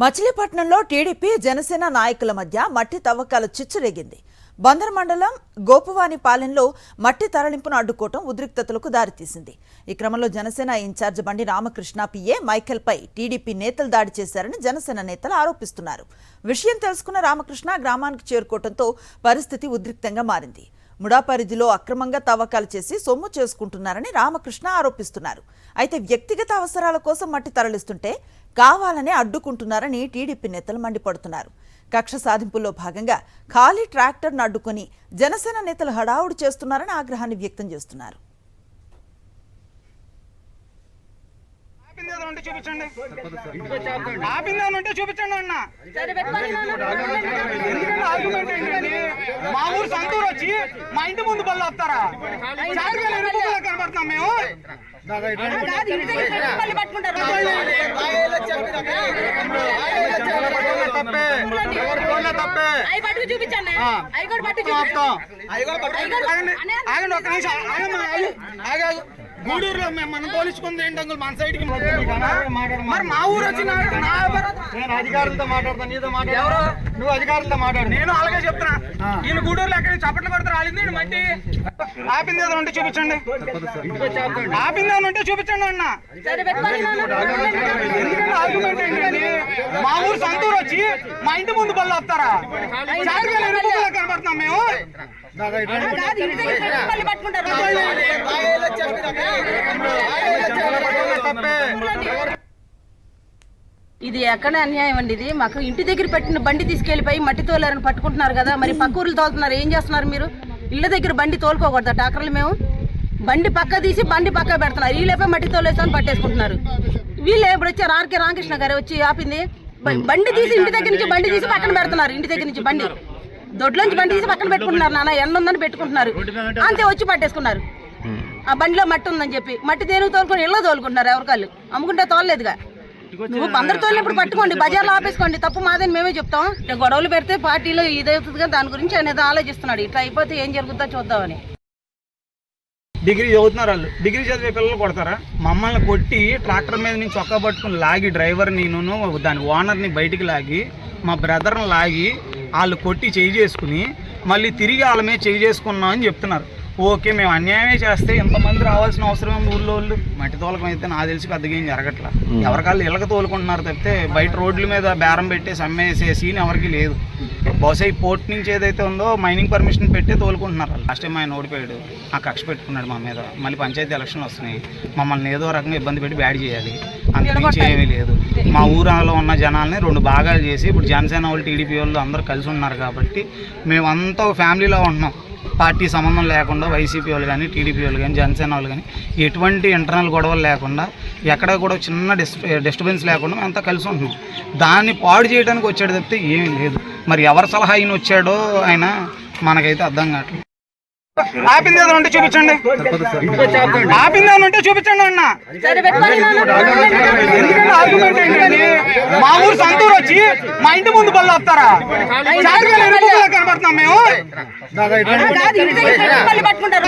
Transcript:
మచిలీపట్నంలో టీడీపీ జనసేన నాయకుల మధ్య మట్టి తవ్వకాల చిచ్చురేగింది. బందర్ మండలం గోపువానిపాలెంలో మట్టి తరలింపును అడ్డుకోవడం ఉద్రిక్తతలకు దారితీసింది. ఈ క్రమంలో జనసేన ఇన్ఛార్జ్ బండి రామకృష్ణ పిఏ మైకేల్పై టీడీపీ నేతలు దాడి చేశారని జనసేన నేతలు ఆరోపిస్తున్నారు. విషయం తెలుసుకున్న రామకృష్ణ గ్రామానికి చేరుకోవడంతో పరిస్థితి ఉద్రిక్తంగా మారింది. ముడా పరిధిలో అక్రమంగా తవ్వకాలు చేసి సొమ్ము చేసుకుంటున్నారని రామకృష్ణ ఆరోపిస్తున్నారు. అయితే వ్యక్తిగత అవసరాల కోసం మట్టి తరలిస్తుంటే కావాలనే అడ్డుకుంటున్నారని టీడీపీ నేతలు మండిపడుతున్నారు. కక్ష సాధింపుల్లో భాగంగా ఖాళీ ట్రాక్టర్ను అడ్డుకొని జనసేన నేతలు హడావుడి చేస్తున్నారని ఆగ్రహాన్ని వ్యక్తం చేస్తున్నారు. చూపించండి అన్న మా ఊరు సంతూరు వచ్చి మా ఇంటి ముందు బళ్ళు వస్తారా కనబడుతున్నాం మేము. ఆగండి ఒక్క నిమిషం. గూడూరులో మనం పోల్చుకుంది ఏంటి మన సైడ్ కి మరి మా ఊరు వచ్చి నేను అధికారులతో మాట్లాడతాను, నీతో మాట్లాడు, నువ్వు అధికారులతో మాట్లాడు. నేను అలాగే చెప్తున్నా. ఈయన గూడూరులో ఎక్కడ చప్పట్లు కొడతారు రాలింది మట్టి. ఆపింది ఏదో ఉంటే చూపించండి, ఆపింది ఏదో ఉంటే చూపించండి అన్న. ఆర్గ్యుమెంట్ ఏంటండి? మా ఊరు సంతూరు వచ్చి మా ఇంటి ముందు బళ్ళు వస్తారా కనబడుతున్నాం మేము. ఇది ఎక్కడ అన్యాయం అండి. ఇది మాకు ఇంటి దగ్గర పెట్టిన బండి తీసుకెళ్లిపోయి మట్టి తోలారని పట్టుకుంటున్నారు కదా, మరి పక్క ఊర్లు తోలుతున్నారు. ఏం చేస్తున్నారు మీరు? ఇళ్ళ దగ్గర బండి తోలుకోకూడదా టాక్టర్లు? మేము బండి పక్క తీసి బండి పక్క పెడుతున్నారు. వీళ్ళపై మట్టి తోలేసామని పట్టేసుకుంటున్నారు. వీళ్ళు ఎప్పుడు వచ్చారు? ఆర్కే రామకృష్ణ గారు వచ్చి ఆపింది. బండి తీసి ఇంటి దగ్గర నుంచి బండి తీసి పక్కన పెడుతున్నారు. ఇంటి దగ్గర నుంచి బండి దొడ్లోంచి బండి తీసి పక్కన పెట్టుకుంటున్నారు. నాన్న ఎండ ఉందని పెట్టుకుంటున్నారు, అంతే వచ్చి పట్టేసుకున్నారు. ఆ బండిలో మట్టి ఉందని చెప్పి మట్టి దేనికి తోలుకొని ఇళ్ళో తోలుకుంటున్నారు. ఎవరికాళ్ళు అమ్ముకుంటే తోలలేదుగా. నువ్వు అందరు తోలినప్పుడు పట్టుకోండి, బజార్లో ఆపేసుకోండి, తప్పు మాదని మేమే చెప్తాం. గొడవలు పెడితే పార్టీలో ఇదవుతుందిగా, దాని గురించి అనేది ఆలోచిస్తున్నాడు. ఇట్లా అయిపోతే ఏం జరుగుతుందో చూద్దామని. డిగ్రీ చదువుతున్నారు వాళ్ళు, డిగ్రీ చదివే పిల్లలు కొడతారా? మమ్మల్ని కొట్టి ట్రాక్టర్ మీద నుంచి చొక్కా పట్టుకుని లాగి డ్రైవర్ నేను దాని ఓనర్ని బయటికి లాగి మా బ్రదర్ని లాగి వాళ్ళు కొట్టి చేయి చేసుకుని మళ్ళీ తిరిగి వాళ్ళ మీద చేయి చేసుకున్నాం అని చెప్తున్నారు. ఓకే, మేము అన్యాయమే చేస్తే ఎంతమంది రావాల్సిన అవసరం ఉంది? ఊళ్ళో వాళ్ళు మట్టి తోలకం అయితే నాకు తెలిసి పెద్దగా ఏం జరగట్లా. ఎవరికాళ్ళు ఇళ్ళకి తోలుకుంటున్నారు తప్పితే బయట రోడ్ల మీద బేరం పెట్టేసి అమ్మేసే సీన్ ఎవరికి లేదు. బహుశా ఈ పోర్ట్ నుంచి ఏదైతే ఉందో మైనింగ్ పర్మిషన్ పెట్టే తోలుకుంటున్నారు. లాస్ట్ టైం ఆయన ఓడిపోయాడు, ఆ కక్ష పెట్టుకున్నాడు మా మీద. మళ్ళీ పంచాయతీ ఎలక్షన్లు వస్తున్నాయి, మమ్మల్ని ఏదో రకంగా ఇబ్బంది పెట్టి బ్యాడ్ చేయాలి, అంతకుమించి ఏమీ లేదు. మా ఊరిలో ఉన్న జనాల్ని రెండు భాగాలు చేసి ఇప్పుడు జనసేన వాళ్ళు టీడీపీ వాళ్ళు అందరూ కలిసి ఉన్నారు కాబట్టి మేమంతా ఫ్యామిలీలో ఉంటున్నాం. పార్టీ సంబంధం లేకుండా వైసీపీ వాళ్ళు కానీ టీడీపీ వాళ్ళు కానీ జనసేన వాళ్ళు కానీ ఎటువంటి ఇంటర్నల్ గొడవలు లేకుండా ఎక్కడ కూడా చిన్న డిస్టర్బెన్స్ లేకుండా మేము అంతా కలిసి ఉంటున్నాం. దాన్ని పాడు చేయడానికి వచ్చాడు తప్పితే ఏమీ లేదు. మరి ఎవరి సలహా ఆయన వచ్చాడో ఆయన మనకైతే అర్థం కావట్లేదు. ఆపింది ఏదో ఉంటే చూపించండి, ఆపింది ఏదో ఉంటే చూపించండి అన్న. ఆర్గ్యుమెంట్ ఏంటండి? మా ఊరు సంతూరు వచ్చి మా ఇంటి ముందు బళ్ళు వస్తారా కనబడుతున్నాం మేము. పట్టుకుంటారు